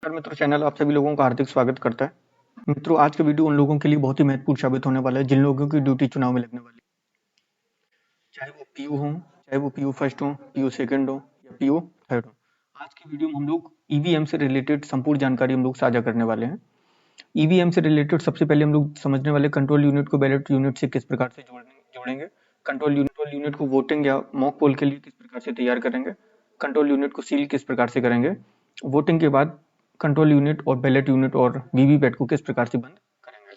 नमस्कार मित्रों, चैनल आप सभी लोगों का हार्दिक स्वागत करता है। मित्रों, आज का वीडियो उन लोगों के लिए बहुत ही महत्वपूर्ण साबित होने वाला है जिन लोगों की ड्यूटी चुनाव में लगने वाली है। चाहे वो पीयू हो, चाहे वो पीयू फर्स्ट हो, पीयू सेकंड हो या पीयू थर्ड हो। आज की वीडियो में हम लोग ईवीएम से रिलेटेड संपूर्ण जानकारी हम लोग साझा करने वाले हैं। ईवीएम से रिलेटेड सबसे पहले हम लोग समझने वाले कंट्रोल यूनिट को बैलेट यूनिट से किस प्रकार से जोड़ेंगे। कंट्रोल यूनिट को वोटिंग या मॉक पोल के लिए किस प्रकार से तैयार करेंगे। कंट्रोल यूनिट को सील किस प्रकार से करेंगे। वोटिंग के बाद कंट्रोल यूनिट और बैलेट यूनिट और वीवीपैट को किस प्रकार से बंद करेंगे।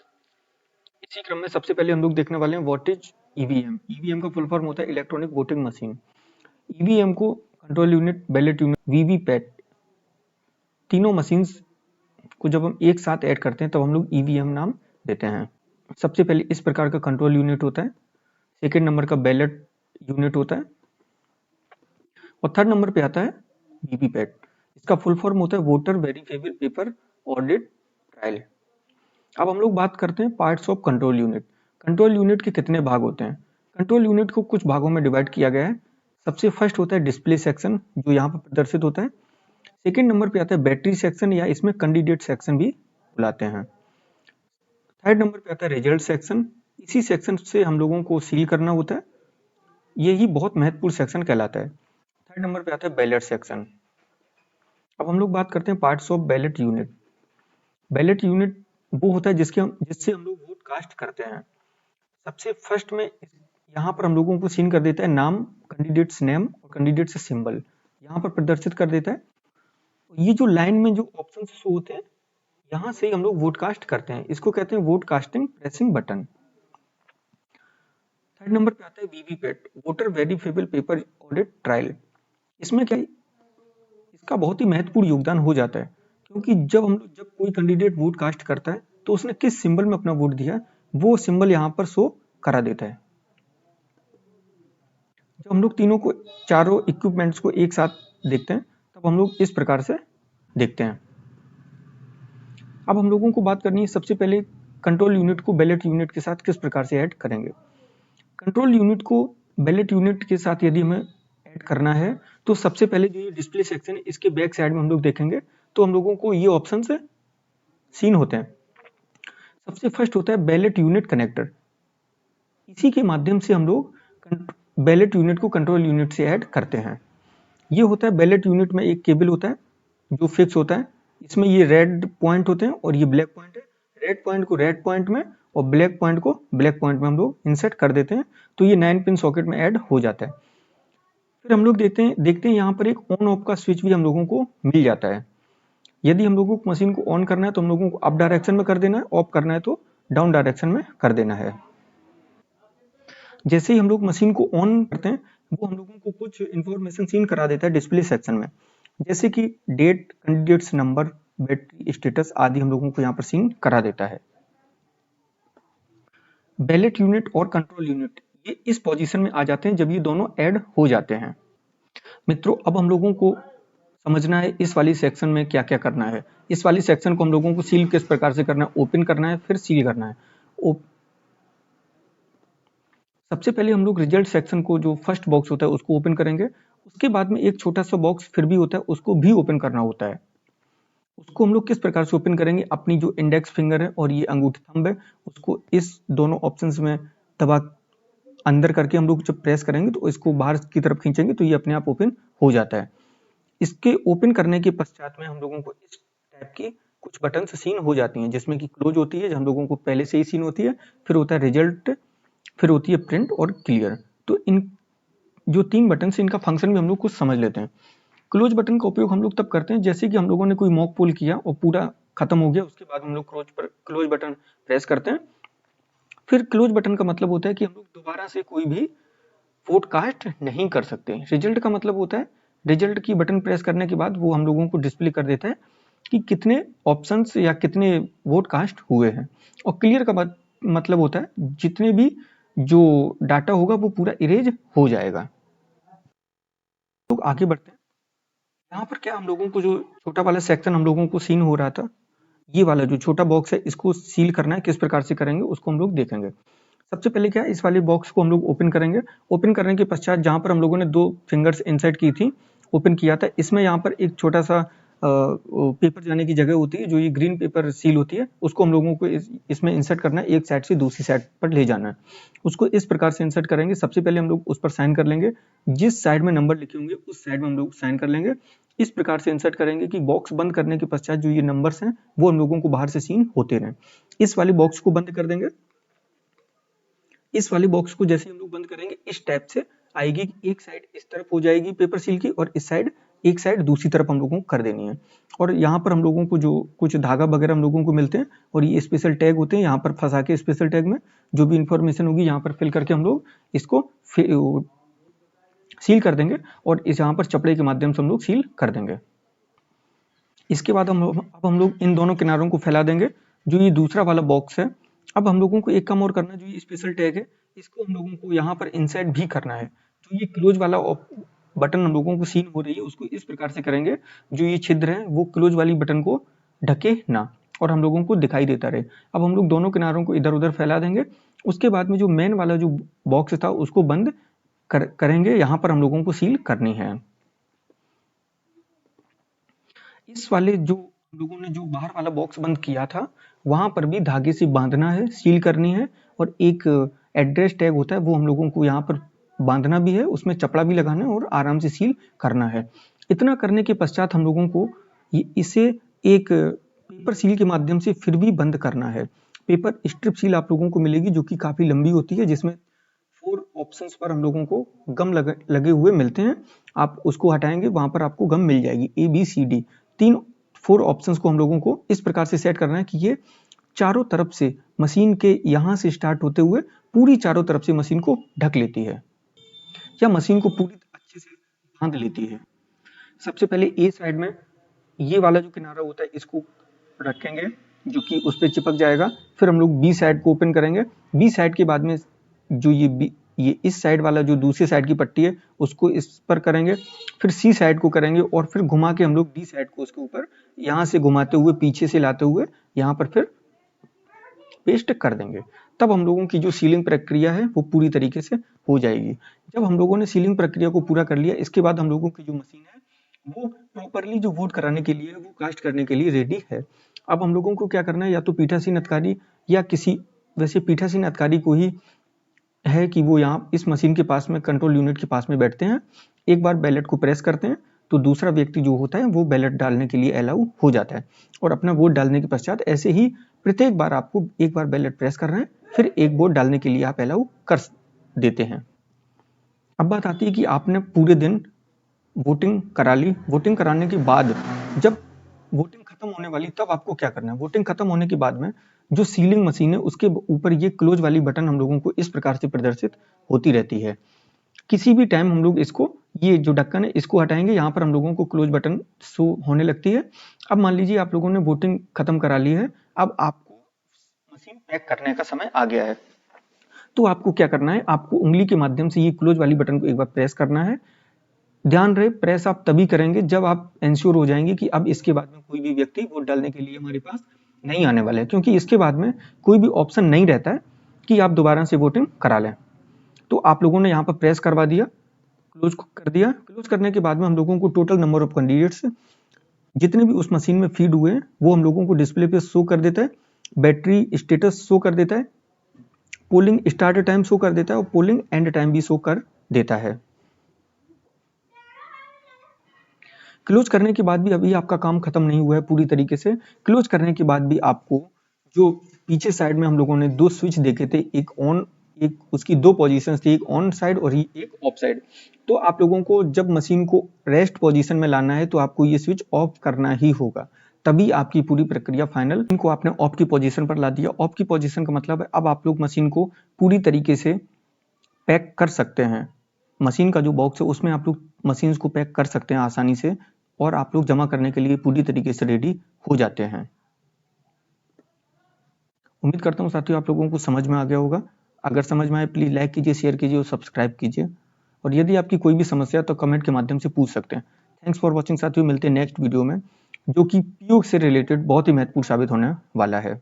इसी क्रम में सबसे पहले हम लोग देखने वाले हैं व्हाट इज ईवीएम। ईवीएम का फुल फॉर्म होता है इलेक्ट्रॉनिक वोटिंग मशीन। ईवीएम को control unit, ballot unit, VVPAT तीनों मशीन्स को जब हम एक साथ ऐड करते हैं तब हम लोग ईवीएम नाम देते हैं। सबसे पहले इस प्रकार का कंट्रोल यूनिट होता है, सेकेंड नंबर का बैलेट यूनिट होता है और थर्ड नंबर पे आता है वीवीपैट। इसका फुल फॉर्म होता है voter verifiable paper audit trial. अब हम लोग बात करते हैं parts of control unit. Control unit के कितने भाग होते हैं। कंट्रोल यूनिट को कुछ भागों में डिवाइड किया गया है। सबसे फर्स्ट होता है डिस्प्ले सेक्शन, जो यहाँ पर प्रदर्शित होता है। सेकेंड नंबर पे आता है बैटरी सेक्शन, या इसमें कैंडिडेट सेक्शन भी बुलाते हैं। थर्ड नंबर पे आता है रिजल्ट सेक्शन। इसी सेक्शन से हम लोगों को सील करना होता है, यही बहुत महत्वपूर्ण सेक्शन कहलाता है। थर्ड नंबर पे आता है बैलेट सेक्शन। अब हम लोग बात करते हैं parts of ballot unit. Ballot unit वो होता है जिससे हम लोग वोट कास्ट करते हैं। सबसे फर्स्ट में यहाँ पर हम लोगों को सीन कर देता है नाम, कैंडिडेट्स नेम और कैंडिडेट से सिंबल यहाँ पर प्रदर्शित कर देता है। ये जो लाइन में जो ऑप्शन शो होते हैं, यहाँ से हम लोग वोट कास्ट करते हैं। इसको कहते हैं vote casting pressing button. Third number पे आता है VVPAT, voter verifiable paper audit trial. इसमें क्या है, इसका बहुत ही महत्वपूर्ण योगदान हो जाता है, क्योंकि जब कोई कैंडिडेट वोट कास्ट करता है तो उसने किस सिंबल में अपना वोट दिया वो सिंबल यहाँ पर शो करा देता है। जब हम लोग चारों इक्विपमेंट्स को एक साथ देखते हैं तब हम लोग इस प्रकार से देखते हैं। अब हम लोगों को बात करनी है सबसे पहले कंट्रोल यूनिट को बैलेट यूनिट के साथ किस प्रकार से ऐड करेंगे। कंट्रोल यूनिट को बैलेट यूनिट के साथ यदि हमें ऐड करना है तो सबसे पहले जो ये डिस्प्ले सेक्शन है इसके बैक साइड में हम लोग देखेंगे तो हम लोगों को ये ऑप्शन से सीन होते हैं। सबसे फर्स्ट होता है बैलेट यूनिट कनेक्टर। इसी के माध्यम से हम लोग बैलेट यूनिट को कंट्रोल यूनिट से ऐड करते हैं। ये होता है बैलेट यूनिट में एक केबल होता है जो फिक्स होता है। इसमें ये रेड पॉइंट होते हैं और ये ब्लैक पॉइंट है। रेड पॉइंट को रेड पॉइंट में और ब्लैक पॉइंट को ब्लैक पॉइंट में हम लोग इंसर्ट कर देते हैं, तो ये 9 पिन सॉकेट में ऐड हो जाता है। फिर हम लोग देखते हैं यहाँ पर एक ऑन ऑफ का स्विच भी हम लोगों को मिल जाता है। यदि हम लोगों को मशीन को ऑन करना है तो हम लोगों को अप डायरेक्शन में कर देना है, ऑफ करना है तो डाउन डायरेक्शन में कर देना है। जैसे ही हम लोग मशीन को ऑन करते हैं वो हम लोगों को कुछ इंफॉर्मेशन सीन करा देता है डिस्प्ले सेक्शन में, जैसे कि date, candidates number, battery status आदि हम लोगों को यहाँ पर सीन करा देता है। बैलेट यूनिट और कंट्रोल यूनिट ये इस पोजीशन में आ जाते हैं जब ये दोनों ऐड हो जाते हैं। मित्रों, अब हम लोगों को समझना है इस वाली सेक्शन में क्या क्या करना है। इस वाली सेक्शन को हम लोगों को सील किस प्रकार से करना है, ओपन करना है फिर सील करना है। सबसे पहले हम लोग रिजल्ट सेक्शन को जो फर्स्ट बॉक्स होता है उसको ओपन करेंगे। उसके बाद में एक छोटा सा बॉक्स फिर भी होता है, उसको भी ओपन करना होता है। उसको हम लोग किस प्रकार से ओपन करेंगे, अपनी जो इंडेक्स फिंगर है और ये अंगूठी थंब है उसको इस दोनों ऑप्शंस में दबा अंदर करके हम लोग जब प्रेस करेंगे तो इसको बाहर की तरफ खींचेंगे तो ये अपने आप ओपन हो जाता है। इसके ओपन करने के पश्चात में हम लोगों को इस टाइप की कुछ बटन सीन हो जाती हैं, जिसमें कि क्लोज होती है जो हम लोगों को पहले से ही सीन होती है, फिर होता है रिजल्ट, फिर होती है प्रिंट और क्लियर। तो इन जो 3 बटन से इनका फंक्शन भी हम लोग कुछ समझ लेते हैं। क्लोज बटन का उपयोग हम लोग तब करते हैं जैसे कि हम लोगों ने कोई मॉक पोल किया और पूरा खत्म हो गया, उसके बाद हम लोग क्लोज बटन प्रेस करते हैं। फिर क्लोज बटन का मतलब होता है कि हम लोग दोबारा से कोई भी वोट कास्ट नहीं कर सकते। रिजल्ट का मतलब होता है रिजल्ट की बटन प्रेस करने के बाद वो हम लोगों को डिस्प्ले कर देता है कि कितने ऑप्शंस या कितने वोट कास्ट हुए हैं। और क्लियर का मतलब होता है जितने भी जो डाटा होगा वो पूरा इरेज हो जाएगा। लोग आगे बढ़ते हैं। यहाँ पर क्या हम लोगों को जो छोटा वाला सेक्शन हम लोगों को सीन हो रहा था, ये वाला जो छोटा बॉक्स है इसको सील करना है, किस प्रकार से करेंगे उसको हम लोग देखेंगे। सबसे पहले क्या है, इस वाले बॉक्स को हम लोग ओपन करेंगे। ओपन करने के पश्चात जहाँ पर हम लोगों ने 2 फिंगर्स इंसर्ट की थी, ओपन किया था, इसमें यहाँ पर एक छोटा सा पेपर जाने की जगह होती है, जो ये ग्रीन पेपर सील होती है, उसको हम लोगों को इसमें इंसर्ट करना है, एक साइड से दूसरी साइड पर ले जाना है। उसको इस प्रकार से इंसर्ट करेंगे। सबसे पहले हम लोग उस पर साइन कर लेंगे, जिस साइड में नंबर लिखे होंगे उस साइड में हम लोग साइन कर लेंगे। इस प्रकार से इंसर्ट करेंगे कि बॉक्स बंद करने के पश्चात जो ये नंबर्स हैं वो हम लोगों को बाहर से सीन होते रहें। इस वाली बॉक्स को बंद कर देंगे। इस वाली बॉक्स को जैसे हम लोग बंद करेंगे इस टाइप से आएगी, एक साइड इस तरफ हो जाएगी पेपर सील की और इस साइड एक साइड दूसरी तरफ हम लोगों को कर देनी है। और यहाँ पर हम लोगों को जो कुछ धागा वगैरह हम लोगों को मिलते हैं और ये स्पेशल टैग होते हैं, यहाँ पर फंसा के स्पेशल टैग में जो भी इंफॉर्मेशन होगी यहाँ पर फिल करके हम लोग इसको सील कर देंगे और इस यहाँ पर चपड़े के माध्यम से हम लोग सील कर देंगे। इसके बाद अब हम लोग इन दोनों किनारों को फैला देंगे। जो ये दूसरा वाला बॉक्स है, अब हम लोगों को एक काम और करना है, जो ये स्पेशल टैग है इसको हम लोगों को यहाँ पर इनसाइड भी करना है। जो ये क्लोज वाला बटन हम लोगों को सीन हो रही है उसको इस प्रकार से करेंगे जो ये छिद्र है वो क्लोज वाली बटन को ढके ना और हम लोगों को दिखाई देता रहे। अब हम लोग दोनों किनारों को इधर उधर फैला देंगे। उसके बाद में जो मेन वाला जो बॉक्स था उसको बंद करेंगे, यहाँ पर हम लोगों को सील करनी है। इस वाले जो हम लोगों ने जो बाहर वाला बॉक्स बंद किया था वहां पर भी धागे से बांधना है, सील करनी है और एक एड्रेस टैग होता है वो हम लोगों को यहाँ पर बांधना भी है, उसमें चपड़ा भी लगाना है और आराम से सील करना है। इतना करने के पश्चात हम लोगों को इसे एक पेपर सील के माध्यम से फिर भी बंद करना है। पेपर स्ट्रिप सील आप लोगों को मिलेगी जो कि काफी लंबी होती है, जिसमें 4 ऑप्शंस पर हम लोगों को गम लगे हुए मिलते हैं। आप उसको हटाएंगे वहां पर आपको गम मिल जाएगी ABCD 4 ऑप्शंस को हम लोगों को इस प्रकार से सेट करना है कि ये चारों तरफ से मशीन के यहां से स्टार्ट होते हुए पूरी चारों तरफ से मशीन को ढक लेती है या मशीन को पूरी अच्छे से बांध लेती है। सबसे पहले ए साइड में ये वाला जो किनारा होता है इसको रखेंगे जो कि उस पर चिपक जाएगा। फिर हम लोग बी साइड को ओपन करेंगे। बी साइड के बाद में जो ये इस साइड वाला जो दूसरी साइड की पट्टी है उसको इस पर करेंगे। फिर सी साइड को करेंगे और फिर घुमा के हम लोग डी साइड को उसके ऊपर यहाँ से घुमाते हुए पीछे से लाते हुए यहाँ पर फिर पेस्ट कर देंगे। तब हम लोगों की जो सीलिंग प्रक्रिया है वो पूरी तरीके से हो जाएगी। जब हम लोगों ने सीलिंग प्रक्रिया को पूरा कर लिया इसके बाद हम लोगों की जो मशीन है वो प्रॉपरली जो वोट कराने के लिए वो कास्ट करने के लिए रेडी है। अब हम लोगों को क्या करना है, या तो पीठासीन अधिकारी या किसी वैसे पीठासीन अधिकारी को ही है कि वो यहाँ इस मशीन के पास में कंट्रोल यूनिट के पास में बैठते हैं, एक बार बैलेट को प्रेस करते हैं तो दूसरा व्यक्ति जो होता है वो बैलेट डालने के लिए अलाउ हो जाता है और अपना वोट डालने के पश्चात ऐसे ही प्रत्येक बार आपको एक बार बैलेट प्रेस करना है, फिर एक वोट डालने के लिए आप अलाउ कर देते हैं। अब बात आती है कि आपने पूरे दिन वोटिंग करा ली। वोटिंग कराने के बाद जब वोटिंग खत्म होने वाली तब आपको क्या करना है, वोटिंग खत्म होने के बाद में जो सीलिंग मशीन है उसके ऊपर ये क्लोज वाली बटन हम लोगों को इस प्रकार से प्रदर्शित होती रहती है। किसी भी टाइम हम लोग इसको ये जो ढक्कन है इसको हटाएंगे, यहाँ पर हम लोगों को क्लोज बटन शो होने लगती है। अब मान लीजिए आप लोगों ने वोटिंग खत्म करा ली है, अब आपको मशीन पैक करने का समय आ गया है। तो आपको क्या करना है, आपको उंगली के माध्यम से ये क्लोज वाली बटन को एक बार प्रेस करना है। ध्यान रहे प्रेस आप तभी करेंगे जब आप इंश्योर हो जाएंगे कि अब इसके बाद में कोई भी व्यक्ति वोट डालने के लिए हमारे पास नहीं आने वाले हैं, क्योंकि इसके बाद में कोई भी ऑप्शन नहीं रहता है कि आप दोबारा से वोटिंग करा लें। तो आप लोगों ने यहाँ पर प्रेस करवा दिया, क्लोज कर दिया। क्लोज करने के बाद में हम लोगों को टोटल नंबर ऑफ कैंडिडेट्स जितने भी उस मशीन में फीड हुए हैं वो हम लोगों को डिस्प्ले पे शो कर देता है। बैटरी स्टेटस शो कर देता है, पोलिंग स्टार्ट टाइम शो कर देता है और पोलिंग एंड टाइम भी शो कर देता है। क्लोज करने के बाद भी अभी आपका काम खत्म नहीं हुआ है पूरी तरीके से। क्लोज करने के बाद भी आपको जो पीछे साइड में हम लोगों ने 2 स्विच देखे थे, एक ऑन एक उसकी 2 पोजीशन थी, एक ऑन साइड और एक ऑफ साइड। तो आप लोगों को जब मशीन को रेस्ट पोजीशन में लाना है तो आपको ये स्विच ऑफ करना ही होगा, तभी आपकी पूरी प्रक्रिया फाइनल। इनको आपने ऑफ की पोजीशन पर ला दिया। ऑफ की पोजीशन का मतलब है अब आप लोग मशीन को पूरी तरीके से पैक कर सकते हैं। मशीन का जो बॉक्स है उसमें आप लोग मशीन को पैक कर सकते हैं आसानी से और आप लोग जमा करने के लिए पूरी तरीके से रेडी हो जाते हैं। उम्मीद करता हूँ साथियों आप लोगों को समझ में आ गया होगा। अगर समझ में आए प्लीज लाइक कीजिए, शेयर कीजिए और सब्सक्राइब कीजिए। और यदि आपकी कोई भी समस्या तो कमेंट के माध्यम से पूछ सकते हैं। थैंक्स फॉर वॉचिंग साथियों, मिलते हैं नेक्स्ट वीडियो में जो कि पीओ से रिलेटेड बहुत ही महत्वपूर्ण साबित होने वाला है।